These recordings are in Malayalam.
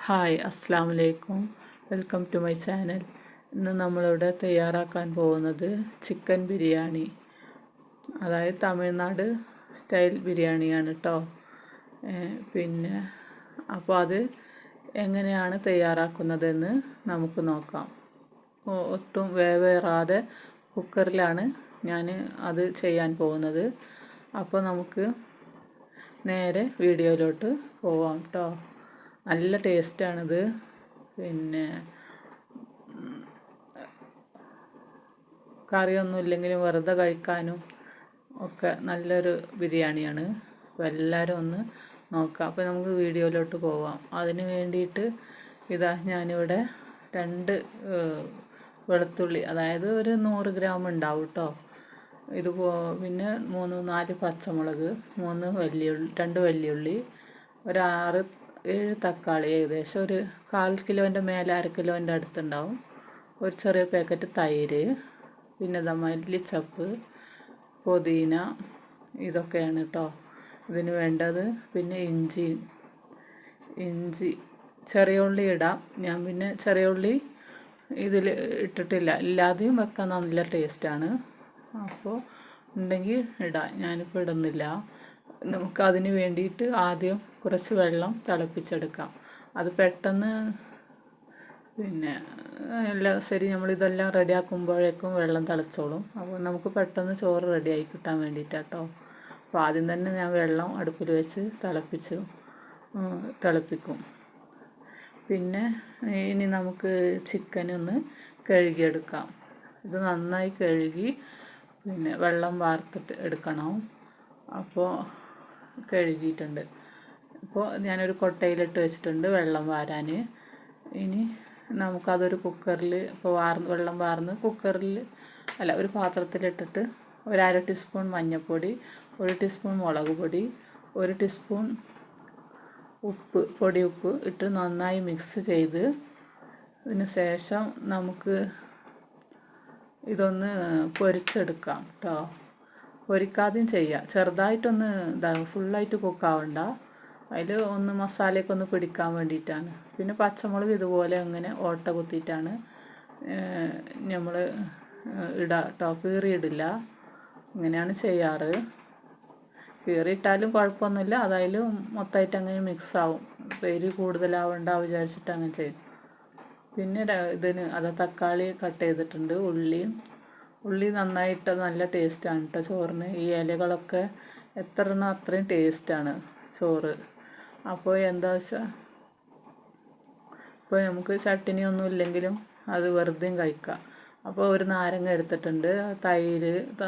ഹായ് അസ്സാം വലൈക്കും. Welcome to my channel. ഇന്ന് നമ്മളിവിടെ തയ്യാറാക്കാൻ പോകുന്നത് ചിക്കൻ ബിരിയാണി, അതായത് തമിഴ്നാട് സ്റ്റൈൽ ബിരിയാണിയാണ് കേട്ടോ. പിന്നെ അപ്പോൾ അത് എങ്ങനെയാണ് തയ്യാറാക്കുന്നതെന്ന് നമുക്ക് നോക്കാം. ഒട്ടും വേവേറാതെ കുക്കറിലാണ് ഞാൻ അത് ചെയ്യാൻ പോകുന്നത്. അപ്പോൾ നമുക്ക് നേരെ വീഡിയോയിലോട്ട് പോവാം കേട്ടോ. നല്ല ടേസ്റ്റാണിത്. പിന്നെ കറിയൊന്നും ഇല്ലെങ്കിലും വെറുതെ കഴിക്കാനും ഒക്കെ നല്ലൊരു ബിരിയാണിയാണ്. അപ്പോൾ എല്ലാവരും ഒന്ന് നോക്കാം. അപ്പോൾ നമുക്ക് വീഡിയോയിലോട്ട് പോവാം. അതിന് വേണ്ടിയിട്ട് ഞാനിവിടെ 2 വെളുത്തുള്ളി, അതായത് ഒരു 100 ഗ്രാം ഉണ്ടാവും കേട്ടോ. പിന്നെ 3-4 പച്ചമുളക്, 2 വലിയുള്ളി, ഒരു 6-7 തക്കാളി, ഏകദേശം ഒരു 1/4 കിലോൻ്റെ മേലെ, 1/2 കിലോൻ്റെ അടുത്തുണ്ടാവും. ഒരു ചെറിയ പാക്കറ്റ് തൈര്, പിന്നെ മല്ലിച്ചപ്പ്, പുതിന, ഇതൊക്കെയാണ് കേട്ടോ ഇതിന് വേണ്ടത്. പിന്നെ ഇഞ്ചി, ചെറിയ ഉള്ളി ഇടാം. ഞാൻ പിന്നെ ചെറിയ ഉള്ളി ഇതിൽ ഇട്ടിട്ടില്ല, ഇല്ലാതെയും വെക്കാൻ നല്ല ടേസ്റ്റാണ്. അപ്പോൾ ഉണ്ടെങ്കിൽ ഇടാം, ഞാനിപ്പോൾ ഇടുന്നില്ല. നമുക്കതിന് വേണ്ടിയിട്ട് ആദ്യം കുറച്ച് വെള്ളം തിളപ്പിച്ചെടുക്കാം. അത് പെട്ടെന്ന് പിന്നെ ശരി, നമ്മളിതെല്ലാം റെഡിയാക്കുമ്പോഴേക്കും വെള്ളം തിളച്ചോളും. അപ്പോൾ നമുക്ക് പെട്ടെന്ന് ചോറ് റെഡിയായി കിട്ടാൻ വേണ്ടിയിട്ടാട്ടോ. അപ്പോൾ ആദ്യം തന്നെ ഞാൻ വെള്ളം അടുപ്പിൽ വെച്ച് തിളപ്പിക്കും. പിന്നെ ഇനി നമുക്ക് ചിക്കനൊന്ന് കഴുകിയെടുക്കാം. ഇത് നന്നായി കഴുകി പിന്നെ വെള്ളം വാർത്തിട്ട് എടുക്കണം. അപ്പോൾ കഴുകിയിട്ടുണ്ട്. ഇപ്പോൾ ഞാനൊരു കൊട്ടയിലിട്ട് വെച്ചിട്ടുണ്ട് വെള്ളം വാരാൻ. ഇനി നമുക്കതൊരു കുക്കറിൽ വെള്ളം വാർന്ന് ഒരു പാത്രത്തിലിട്ടിട്ട് ഒരു 1/2 ടീസ്പൂൺ മഞ്ഞൾപ്പൊടി, 1 ടീസ്പൂൺ മുളക് പൊടി, 1 ടീസ്പൂൺ പൊടി ഉപ്പ് ഇട്ട് നന്നായി മിക്സ് ചെയ്ത് അതിന് ശേഷം നമുക്ക് ഇതൊന്ന് പൊരിച്ചെടുക്കാം കേട്ടോ. പൊരിക്കാതെയും ചെയ്യാം. ചെറുതായിട്ടൊന്ന് ഫുള്ളായിട്ട് കുക്കാവണ്ട. അതിൽ മസാലയൊക്കെ ഒന്ന് പിടിക്കാൻ വേണ്ടിയിട്ടാണ്. പിന്നെ പച്ചമുളക് ഇതുപോലെ അങ്ങനെ ഓട്ട കുത്തിയിട്ടാണ് നമ്മൾ ഇടുക കേട്ടോ. കീറിയിടില്ല, ഇങ്ങനെയാണ് ചെയ്യാറ്. കീറിയിട്ടാലും കുഴപ്പമൊന്നുമില്ല, അതായാലും മൊത്തമായിട്ട് അങ്ങനെ മിക്സ് ആവും. എരി കൂടുതലാവണ്ട വിചാരിച്ചിട്ട് അങ്ങനെ ചെയ്യും. പിന്നെ തക്കാളി കട്ട് ചെയ്തിട്ടുണ്ട്. ഉള്ളി നന്നായിട്ട് നല്ല ടേസ്റ്റാണ് കേട്ടോ ചോറിന്. ഈ ഇലകളൊക്കെ എത്ര എണ്ണം അത്രയും ടേസ്റ്റാണ് ചോറ്. അപ്പോൾ എന്താ വെച്ചാൽ ഇപ്പോൾ നമുക്ക് ചട്ടിനി ഒന്നും ഇല്ലെങ്കിലും അത് വെറുതെയും കഴിക്കാം. അപ്പോൾ ഒരു നാരങ്ങ എടുത്തിട്ടുണ്ട്.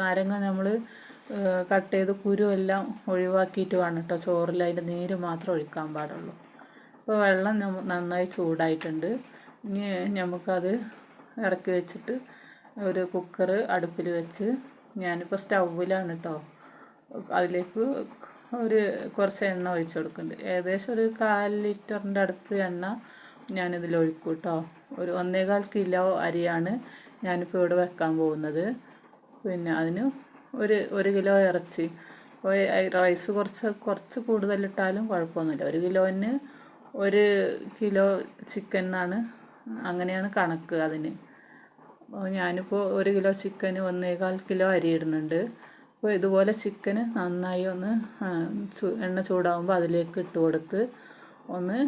നാരങ്ങ നമ്മൾ കട്ട് ചെയ്ത് കുരുവെല്ലാം ഒഴിവാക്കിയിട്ട് വേണം കേട്ടോ ചോറിൽ അതിൻ്റെ നീര് മാത്രം ഒഴിക്കാൻ പാടുള്ളൂ. അപ്പോൾ വെള്ളം നന്നായി ചൂടായിട്ടുണ്ട്. ഇനി നമുക്കത് ഇറക്കി വെച്ചിട്ട് ഒരു കുക്കർ അടുപ്പിൽ വെച്ച്, ഞാനിപ്പോൾ സ്റ്റൗവിലാണ് കേട്ടോ. അതിലേക്ക് കുറച്ച് എണ്ണ ഒഴിച്ച് കൊടുക്കുന്നുണ്ട്. ഏകദേശം ഒരു 1/4 ലിറ്ററിൻ്റെ അടുത്ത് എണ്ണ ഞാനിതിൽ ഒഴിക്കും കേട്ടോ. ഒരു 1.25 കിലോ അരിയാണ് ഞാനിപ്പോൾ ഇവിടെ വെക്കാൻ പോകുന്നത്. പിന്നെ അതിന് ഒരു കിലോ ഇറച്ചി, റൈസ് കുറച്ച് കൂടുതലിട്ടാലും കുഴപ്പമൊന്നുമില്ല. 1 കിലോന് 1 കിലോ ചിക്കൻ എന്നാണ്, അങ്ങനെയാണ് കണക്ക് അതിന്. ഞാനിപ്പോൾ 1 കിലോ ചിക്കന് 1.25 കിലോ അരി ഇടുന്നുണ്ട്. അപ്പോൾ ഇതുപോലെ ചിക്കന് നന്നായി ഒന്ന് എണ്ണ ചൂടാകുമ്പോൾ അതിലേക്ക് ഇട്ട് കൊടുത്ത് ഒന്ന്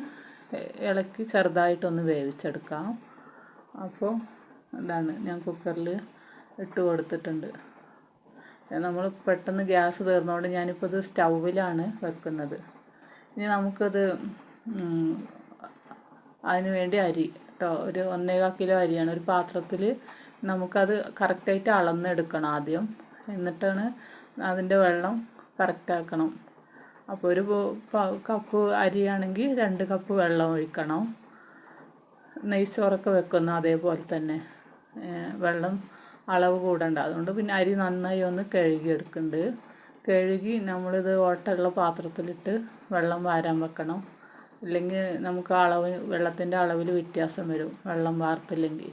ഇളക്കി ചെറുതായിട്ടൊന്ന് വേവിച്ചെടുക്കാം. അപ്പോൾ ഞാൻ കുക്കറിൽ ഇട്ട് കൊടുത്തിട്ടുണ്ട്. നമ്മൾ പെട്ടെന്ന് ഗ്യാസ് തീർന്നതുകൊണ്ട് ഞാനിപ്പോൾ ഇത് സ്റ്റൗവിലാണ് വെക്കുന്നത്. ഇനി നമുക്കത് അതിന് വേണ്ടി അരി കേട്ടോ, ഒരു 1.25 കിലോ അരിയാണ്. ഒരു പാത്രത്തിൽ നമുക്കത് കറക്റ്റായിട്ട് അളന്നെടുക്കണം ആദ്യം, എന്നിട്ടാണ് അതിൻ്റെ വെള്ളം കറക്റ്റാക്കണം. അപ്പോൾ ഒരു കപ്പ് അരിയാണെങ്കിൽ 2 കപ്പ് വെള്ളം ഒഴിക്കണം. നെയ്ച്ചോറൊക്കെ വെക്കുന്ന അതേപോലെ തന്നെ വെള്ളം അളവ് കൂടണ്ട. അതുകൊണ്ട് പിന്നെ അരി നന്നായി ഒന്ന് കഴുകിയെടുക്കുന്നുണ്ട്. കഴുകി നമ്മളിത് ഓട്ടയുള്ള പാത്രത്തിലിട്ട് വെള്ളം വാരാൻ വെക്കണം. ഇല്ലെങ്കിൽ നമുക്ക് വെള്ളത്തിൻ്റെ അളവിൽ വ്യത്യാസം വരും, വെള്ളം വാർത്തില്ലെങ്കിൽ.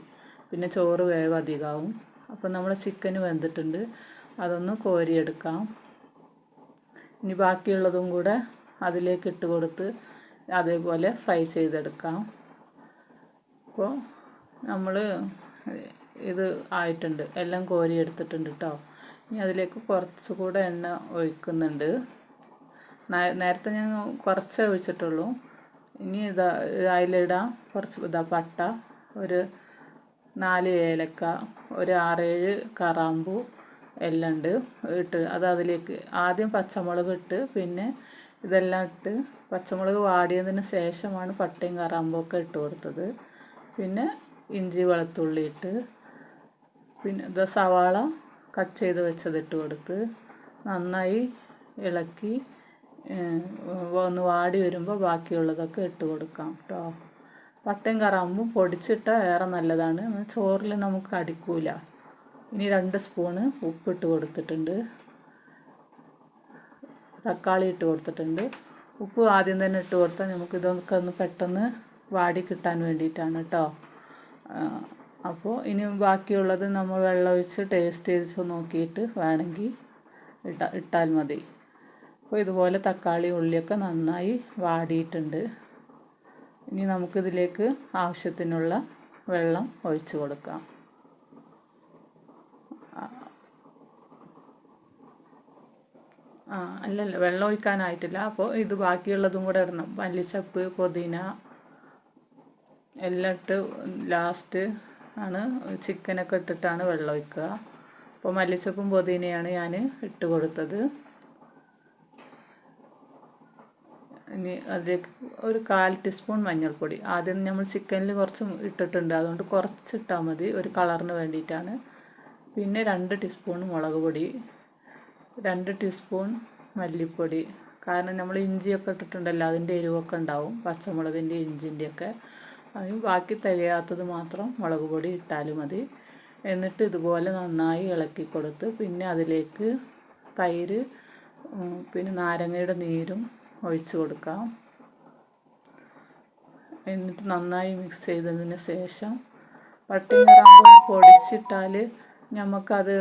പിന്നെ ചോറ് വേവ് അധികമാവും. അപ്പോൾ നമ്മുടെ ചിക്കന് വെന്തിട്ടുണ്ട്, അതൊന്ന് കോരിയെടുക്കാം. ഇനി ബാക്കിയുള്ളതും കൂടെ അതിലേക്ക് ഇട്ട് കൊടുത്ത് അതേപോലെ ഫ്രൈ ചെയ്തെടുക്കാം. അപ്പോൾ നമ്മൾ ഇത് ആയിട്ടുണ്ട്, എല്ലാം കോരി എടുത്തിട്ടുണ്ട് കേട്ടോ. ഇനി അതിലേക്ക് കുറച്ചുകൂടെ എണ്ണ ഒഴിക്കുന്നുണ്ട്. നേരത്തെ ഞാൻ കുറച്ചേ ഒഴിച്ചിട്ടുള്ളൂ. ഇനി അതിലിടാം കുറച്ച് പട്ട, ഒരു 4 ഏലക്ക, ഒരു 6-7 കറാമ്പൂ എല്ലാം ഉണ്ട് ഇട്ട് അതിലേക്ക് ആദ്യം പച്ചമുളക് ഇട്ട് പിന്നെ ഇതെല്ലാം ഇട്ട് പച്ചമുളക് വാടിയതിന് ശേഷമാണ് പട്ടയും കറാമ്പൂക്കെ ഇട്ട് കൊടുത്തത്. പിന്നെ ഇഞ്ചി വെളുത്തുള്ളി ഇട്ട് പിന്നെ സവാള കട്ട് ചെയ്ത് വെച്ചത് ഇട്ട് കൊടുത്ത് നന്നായി ഇളക്കി ഒന്ന് വാടി വരുമ്പോൾ ബാക്കിയുള്ളതൊക്കെ ഇട്ട് കൊടുക്കാം കേട്ടോ. പട്ടയും കറാമ്പും പൊടിച്ചിട്ടാൽ ഏറെ നല്ലതാണ്, ചോറിൽ നമുക്ക് അടിക്കൂല. ഇനി 2 സ്പൂണ് ഉപ്പിട്ട് കൊടുത്തിട്ടുണ്ട്, തക്കാളി ഇട്ട് കൊടുത്തിട്ടുണ്ട്. ഉപ്പ് ആദ്യം തന്നെ ഇട്ട് കൊടുത്താൽ നമുക്ക് ഇതൊക്കെ ഒന്ന് പെട്ടെന്ന് വാടി കിട്ടാൻ വേണ്ടിയിട്ടാണ് കേട്ടോ. അപ്പോൾ ഇനി ബാക്കിയുള്ളത് നമ്മൾ വെള്ളമൊഴിച്ച് ടേസ്റ്റ് ചെയ്ത് നോക്കിയിട്ട് വേണമെങ്കിൽ ഇട്ടാൽ മതി. അപ്പോൾ ഇതുപോലെ തക്കാളി ഉള്ളിയൊക്കെ നന്നായി വാടിയിട്ടുണ്ട്. ഇനി നമുക്കിതിലേക്ക് ആവശ്യത്തിനുള്ള വെള്ളം ഒഴിച്ച് കൊടുക്കാം. അല്ലല്ല, വെള്ളം ഒഴിക്കാനായിട്ടില്ല. അപ്പോൾ ഇത് ബാക്കിയുള്ളതും കൂടെ ഇടണം. മല്ലിച്ചപ്പ്, പുതിന എല്ലാം ഇട്ട് ലാസ്റ്റ് ആണ് ചിക്കനൊക്കെ ഇട്ടിട്ടാണ് വെള്ളം ഒഴിക്കുക. അപ്പോൾ മല്ലിച്ചപ്പും പുതിനയാണ് ഞാൻ ഇട്ട് കൊടുത്തത്. ഇനി അതിലേക്ക് ഒരു 1/4 ടീസ്പൂൺ മഞ്ഞൾപ്പൊടി. ആദ്യം നമ്മൾ ചിക്കനിൽ കുറച്ച് ഇട്ടിട്ടുണ്ട്, അതുകൊണ്ട് കുറച്ചിട്ടാൽ മതി, ഒരു കളറിന് വേണ്ടിയിട്ടാണ്. പിന്നെ 2 ടീസ്പൂൺ മുളക് പൊടി, 2 ടീസ്പൂൺ മല്ലിപ്പൊടി. കാരണം നമ്മൾ ഇഞ്ചിയൊക്കെ ഇട്ടിട്ടുണ്ടല്ലോ, അതിൻ്റെ എരിവൊക്കെ ഉണ്ടാവും, പച്ചമുളകിൻ്റെ ഇഞ്ചിൻ്റെയൊക്കെ. അതിന് ബാക്കി തികയാത്തത് മാത്രം മുളക് പൊടി ഇട്ടാലും മതി. എന്നിട്ട് ഇതുപോലെ നന്നായി ഇളക്കി കൊടുത്ത് പിന്നെ അതിലേക്ക് തൈര് പിന്നെ നാരങ്ങയുടെ നീരും ഒഴിച്ച് കൊടുക്കാം. എന്നിട്ട് നന്നായി മിക്സ് ചെയ്തതിന് ശേഷം പട്ടയും കറാമ്പും പൊടിച്ചിട്ടാൽ നമുക്കത്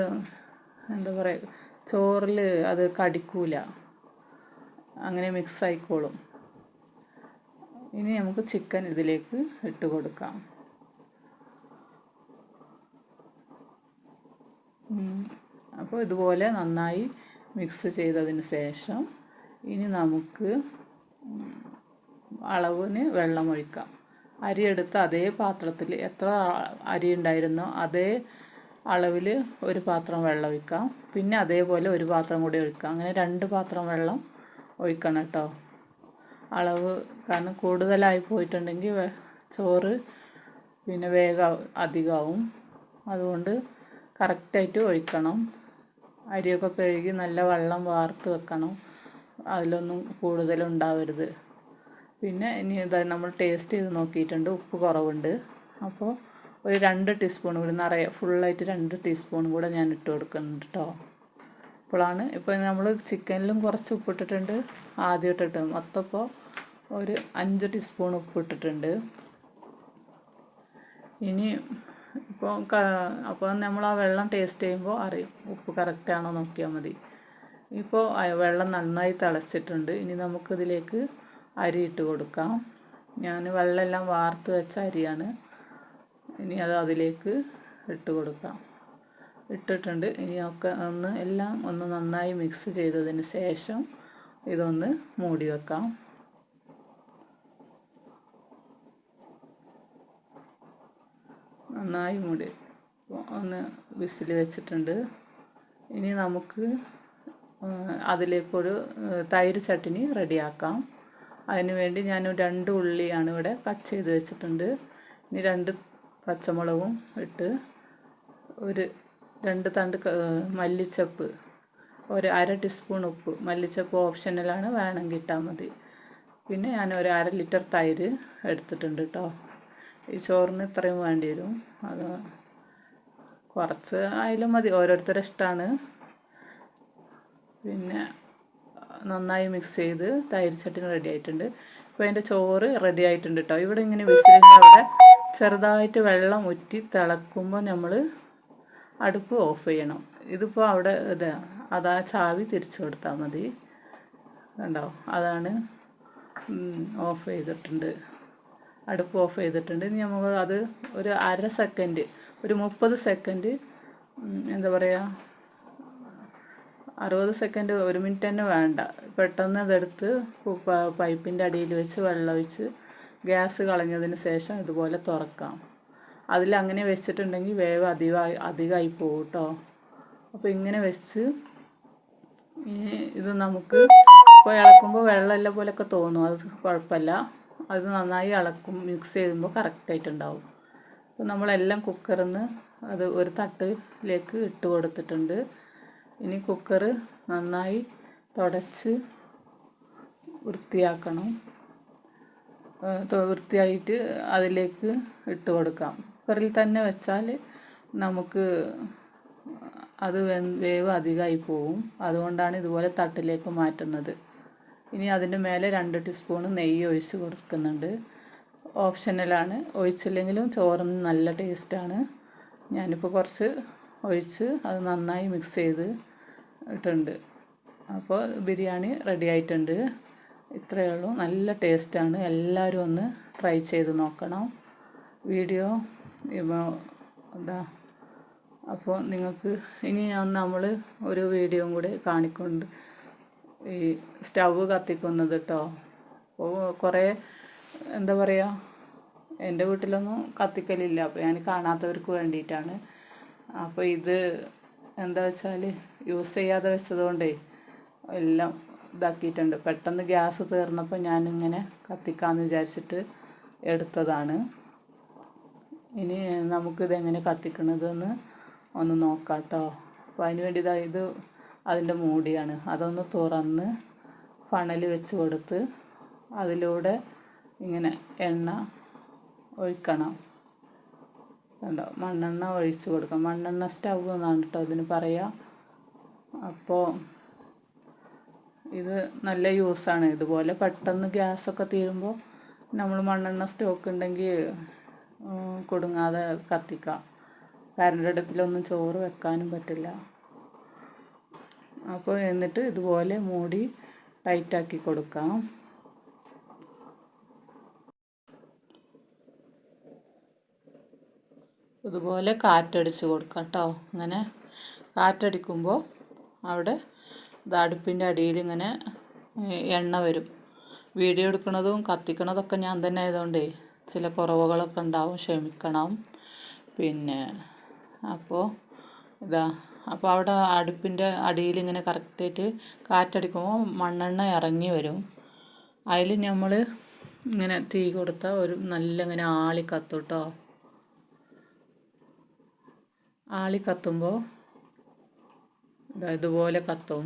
എന്താ പറയുക, ചോറിൽ അത് കടിക്കൂല, അങ്ങനെ മിക്സ് ആയിക്കോളും. ഇനി നമുക്ക് ചിക്കൻ ഇതിലേക്ക് ഇട്ട് കൊടുക്കാം. അപ്പോൾ ഇതുപോലെ നന്നായി മിക്സ് ചെയ്തതിന് ശേഷം ഇനി നമുക്ക് അളവിന് വെള്ളം ഒഴിക്കാം. അരി എടുത്ത് അതേ പാത്രത്തിൽ എത്ര അരി ഉണ്ടായിരുന്നോ അതേ അളവിൽ ഒരു പാത്രം വെള്ളം ഒഴിക്കാം. പിന്നെ അതേപോലെ ഒരു പാത്രം കൂടി ഒഴിക്കാം. അങ്ങനെ 2 പാത്രം വെള്ളം ഒഴിക്കണം കേട്ടോ. അളവ് കാരണം കൂടുതലായി പോയിട്ടുണ്ടെങ്കിൽ ചോറ് പിന്നെ വേഗം അധികമാവും. അതുകൊണ്ട് കറക്റ്റായിട്ട് ഒഴിക്കണം. അരിയൊക്കെ കഴുകി നല്ല വെള്ളം വാർത്ത് വെക്കണം, അതിലൊന്നും കൂടുതലുണ്ടാവരുത്. പിന്നെ ഇനി നമ്മൾ ടേസ്റ്റ് ചെയ്ത് നോക്കിയിട്ടുണ്ട്, ഉപ്പ് കുറവുണ്ട്. അപ്പോൾ ഒരു 2 ടീസ്പൂൺ കൂടി നിറയെ ഫുള്ളായിട്ട് 2 ടീസ്പൂൺ കൂടെ ഞാൻ ഇട്ട് കൊടുക്കുന്നുണ്ട് കേട്ടോ. ഇപ്പോഴാണ് ഇപ്പോൾ നമ്മൾ ചിക്കനിലും കുറച്ച് ഉപ്പിട്ടിട്ടുണ്ട്, ആദ്യം ഇട്ടിട്ട് മൊത്തം ഇപ്പോൾ ഒരു 5 ടീസ്പൂൺ ഉപ്പിട്ടിട്ടുണ്ട്. ഇനി അപ്പോൾ നമ്മൾ ആ വെള്ളം ടേസ്റ്റ് ചെയ്യുമ്പോൾ അറിയും ഉപ്പ് കറക്റ്റാണോ നോക്കിയാൽ മതി. ഇപ്പോൾ വെള്ളം നന്നായി തിളച്ചിട്ടുണ്ട്. ഇനി നമുക്കിതിലേക്ക് അരി ഇട്ട് കൊടുക്കാം. ഞാൻ വെള്ളമെല്ലാം വാർത്ത് വെച്ച അരിയാണ്. ഇനി അതിലേക്ക് ഇട്ട് കൊടുക്കാം. ഇട്ടിട്ടുണ്ട്. ഇനി ഒക്കെ എല്ലാം ഒന്ന് നന്നായി മിക്സ് ചെയ്തതിന് ശേഷം ഇതൊന്ന് മൂടി വെക്കാം. നന്നായി മൂടി ഒന്ന് വിസിൽ വെച്ചിട്ടുണ്ട്. ഇനി നമുക്ക് അതിലേക്കൊരു തൈര് ചട്നി റെഡിയാക്കാം. അതിന് വേണ്ടി ഞാൻ 2 ഉള്ളിയാണ് ഇവിടെ കട്ട് ചെയ്ത് വെച്ചിട്ടുണ്ട്. ഇനി 2 പച്ചമുളകും ഇട്ട് ഒരു 2 തണ്ട് മല്ലിച്ചപ്പ്, ഒരു 1/2 ടീസ്പൂൺ ഉപ്പ്. മല്ലിച്ചപ്പ് ഓപ്ഷണലാണ്, വേണമെങ്കിൽ ഇട്ടാൽ മതി. പിന്നെ ഞാൻ ഒരു 1/2 ലിറ്റർ തൈര് എടുത്തിട്ടുണ്ട് കേട്ടോ. ഈ ചോറിന് ഇത്രയും വേണ്ടി വരും. അത് കുറച്ച് ആയാലും മതി, ഓരോരുത്തരുടെ ഇഷ്ടമാണ്. പിന്നെ നന്നായി മിക്സ് ചെയ്ത് തൈര് ചട്നി റെഡി ആയിട്ടുണ്ട്. ഇപ്പോൾ അതിൻ്റെ ചോറ് റെഡി ആയിട്ടുണ്ട് കേട്ടോ. ഇവിടെ ഇങ്ങനെ വിസിലിൻ്റെ അവിടെ ചെറുതായിട്ട് വെള്ളം ഉറ്റി തിളക്കുമ്പോൾ നമ്മൾ അടുപ്പ് ഓഫ് ചെയ്യണം. ഇതിപ്പോൾ അവിടെ അതാ ചാവി തിരിച്ചു കൊടുത്താൽ മതി. കണ്ടോ, അതാണ് ഓഫ് ചെയ്തിട്ടുണ്ട്. അടുപ്പ് ഓഫ് ചെയ്തിട്ടുണ്ട്. ഇനി നമുക്ക് അത് ഒരു അര സെക്കൻഡ്, ഒരു 30 സെക്കൻഡ്, എന്താ പറയുക, 60 സെക്കൻഡ്, 1 മിനിറ്റ് തന്നെ വേണ്ട. പെട്ടെന്ന് അതെടുത്ത് പൈപ്പിൻ്റെ അടിയിൽ വെച്ച് വെള്ളമൊഴിച്ച് ഗ്യാസ് കളഞ്ഞതിന് ശേഷം ഇതുപോലെ തുറക്കാം. അതിലങ്ങനെ വെച്ചിട്ടുണ്ടെങ്കിൽ വേവ് അധികമായി പോകും കേട്ടോ. അപ്പോൾ ഇങ്ങനെ വെച്ച് ഇത് നമുക്ക് ഇപ്പോൾ ഇളക്കുമ്പോൾ വെള്ളമെല്ലാം പോലെയൊക്കെ തോന്നും. അത് കുഴപ്പമില്ല. അത് നന്നായി ഇളക്കും, മിക്സ് ചെയ്യുമ്പോൾ കറക്റ്റായിട്ടുണ്ടാവും. അപ്പോൾ നമ്മളെല്ലാം കുക്കറിൽ നിന്ന് അത് ഒരു തട്ടിലേക്ക് ഇട്ട് കൊടുത്തിട്ടുണ്ട്. ഇനി കുക്കർ നന്നായി തുടച്ച് വൃത്തിയാക്കണം. വൃത്തിയായിട്ട് അതിലേക്ക് ഇട്ട് കൊടുക്കാം. കുക്കറിൽ തന്നെ വെച്ചാൽ നമുക്ക് അത് വേവ് അധികമായി പോവും. അതുകൊണ്ടാണ് ഇതുപോലെ തട്ടിലേക്ക് മാറ്റുന്നത്. ഇനി അതിൻ്റെ മേലെ 2 ടീസ്പൂൺ നെയ്യ് ഒഴിച്ച് കൊടുക്കുന്നുണ്ട്. ഓപ്ഷണലാണ്, ഒഴിച്ചില്ലെങ്കിലും ചോറിന് നല്ല ടേസ്റ്റാണ്. ഞാനിപ്പോൾ കുറച്ച് ഒഴിച്ച് അത് നന്നായി മിക്സ് ചെയ്ത് ഇട്ടുണ്ട്. അപ്പോൾ ബിരിയാണി റെഡി ആയിട്ടുണ്ട്. ഇത്രയേ ഉള്ളൂ. നല്ല ടേസ്റ്റാണ്. എല്ലാവരും ഒന്ന് ട്രൈ ചെയ്ത് നോക്കണം. വീഡിയോ എന്താ, അപ്പോൾ നിങ്ങൾക്ക് ഇനി നമ്മൾ ഒരു വീഡിയോയും കൂടി കാണിക്കുന്നുണ്ട്, ഈ സ്റ്റവ് കത്തിക്കുന്നത് കേട്ടോ. അപ്പോൾ കുറേ എന്താ പറയുക, എൻ്റെ വീട്ടിലൊന്നും കത്തിക്കലില്ല. അപ്പോൾ ഞാൻ കാണാത്തവർക്ക് വേണ്ടിയിട്ടാണ്. അപ്പോൾ ഇത് എന്താ വെച്ചാൽ യൂസ് ചെയ്യാതെ വെച്ചതുകൊണ്ടേ എല്ലാം ഇതാക്കിയിട്ടുണ്ട്. പെട്ടെന്ന് ഗ്യാസ് തീർന്നപ്പോൾ ഞാനിങ്ങനെ കത്തിക്കാമെന്ന് വിചാരിച്ചിട്ട് എടുത്തതാണ്. ഇനി നമുക്കിതെങ്ങനെ കത്തിക്കണതെന്ന് ഒന്ന് നോക്കാം കേട്ടോ. അപ്പോൾ അതിന് വേണ്ടി ഇത് അതിൻ്റെ മൂടിയാണ്. അതൊന്ന് തുറന്ന് ഫണൽ വെച്ച് കൊടുത്ത് അതിലൂടെ ഇങ്ങനെ എണ്ണ ഒഴിക്കണം. കണ്ടോ, മണ്ണെണ്ണ ഒഴിച്ച് കൊടുക്കണം. മണ്ണെണ്ണ സ്റ്റവ് എന്നാണ് കേട്ടോ ഇതിന് പറയുക. അപ്പോൾ ഇത് നല്ല യൂസാണ്. ഇതുപോലെ പെട്ടെന്ന് ഗ്യാസൊക്കെ തീരുമ്പോൾ നമ്മൾ മണ്ണെണ്ണ സ്റ്റോക്ക് ഉണ്ടെങ്കിൽ കൊടുങ്ങാതെ കത്തിക്കാം. കറണ്ട് അടുപ്പിലൊന്നും ചോറ് വെക്കാനും പറ്റില്ല. അപ്പോൾ എന്നിട്ട് ഇതുപോലെ മൂടി ടൈറ്റാക്കി കൊടുക്കാം. ഇതുപോലെ കാറ്റടിച്ച് കൊടുക്കാം കേട്ടോ. ഇങ്ങനെ കാറ്റടിക്കുമ്പോൾ അവിടെ അടുപ്പിൻ്റെ അടിയിൽ ഇങ്ങനെ എണ്ണ വരും. വീഡിയോ എടുക്കുന്നതും കത്തിക്കുന്നതൊക്കെ ഞാൻ തന്നെ ആയതുകൊണ്ടേ ചില കുറവുകളൊക്കെ ഉണ്ടാവും, ക്ഷമിക്കണം. പിന്നെ അപ്പോൾ അപ്പോൾ അവിടെ അടുപ്പിൻ്റെ അടിയിൽ ഇങ്ങനെ കറക്റ്റായിട്ട് കാറ്റടിക്കുമ്പോൾ മണ്ണെണ്ണ ഇറങ്ങി വരും. അതിൽ നമ്മൾ ഇങ്ങനെ തീ കൊടുത്താൽ ഒരു നല്ല ഇങ്ങനെ ആളി കത്തും കേട്ടോ. ആളി കത്തുമ്പോൾ ഇതുപോലെ കത്തും.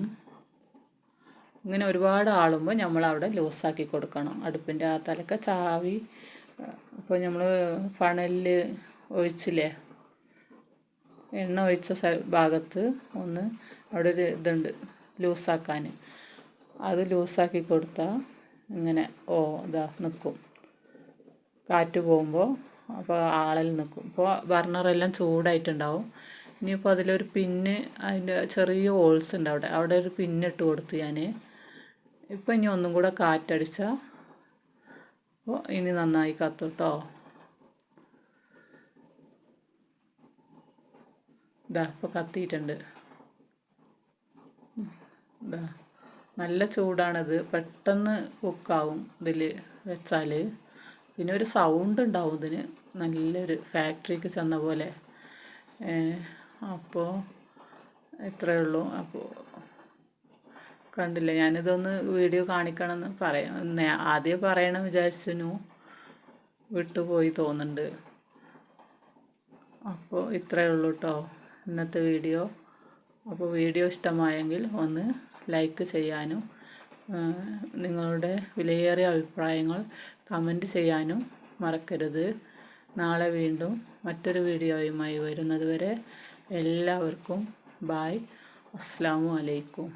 ഇങ്ങനെ ഒരുപാട് ആളുമ്പോൾ നമ്മളവിടെ ലൂസാക്കി കൊടുക്കണം. അടുപ്പിൻ്റെ ആ തലക്ക ചാവി ഇപ്പോൾ നമ്മൾ ഫണലിൽ ഒഴിച്ചില്ലേ, എണ്ണ ഒഴിച്ച ഭാഗത്ത് ഒന്ന് അവിടെ ഒരു ഇതുണ്ട് ലൂസാക്കാൻ. അത് ലൂസാക്കി കൊടുത്താൽ ഇങ്ങനെ നിൽക്കും. കാറ്റ് പോകുമ്പോൾ അപ്പോൾ ആളൽ നിൽക്കും. ഇപ്പോൾ ബർണറെല്ലാം ചൂടായിട്ടുണ്ടാവും. ഇനിയിപ്പോൾ അതിലൊരു പിന്ന്, അതിൻ്റെ ചെറിയ ഹോൾസ് ഉണ്ട് അവിടെ ഒരു പിന്നിട്ട് കൊടുത്ത് ഞാൻ. ഇപ്പോൾ ഇനി ഒന്നും കൂടെ കാറ്റടിച്ചാൽ അപ്പോൾ ഇനി നന്നായി കത്തും കേട്ടോ. ഇപ്പോൾ കത്തിയിട്ടുണ്ട്. നല്ല ചൂടാണത്. പെട്ടെന്ന് കുക്കാവും ഇതിൽ വെച്ചാൽ. പിന്നെ ഒരു സൗണ്ട് ഉണ്ടാവും ഇതിന്, നല്ലൊരു ഫാക്ടറിക്ക് ചെന്ന പോലെ. അപ്പോൾ ഇത്രയേ ഉള്ളൂ. അപ്പോൾ കണ്ടില്ലേ, ഞാനിതൊന്ന് വീഡിയോ കാണിക്കണമെന്ന് ആദ്യം പറയണം വിചാരിച്ചു, വിട്ടുപോയി തോന്നുന്നുണ്ട്. അപ്പോൾ ഇത്രയേ ഉള്ളൂ കേട്ടോ ഇന്നത്തെ വീഡിയോ. അപ്പോൾ വീഡിയോ ഇഷ്ടമായെങ്കിൽ ഒന്ന് ലൈക്ക് ചെയ്യാനും നിങ്ങളുടെ വിലയേറിയ അഭിപ്രായങ്ങൾ കമൻറ്റ് ചെയ്യാനും മറക്കരുത്. നാളെ വീണ്ടും മറ്റൊരു വീഡിയോയുമായി വരുന്നത് വരെ എല്ലാവർക്കും ബായ്. അസ്സലാമു അലൈക്കും.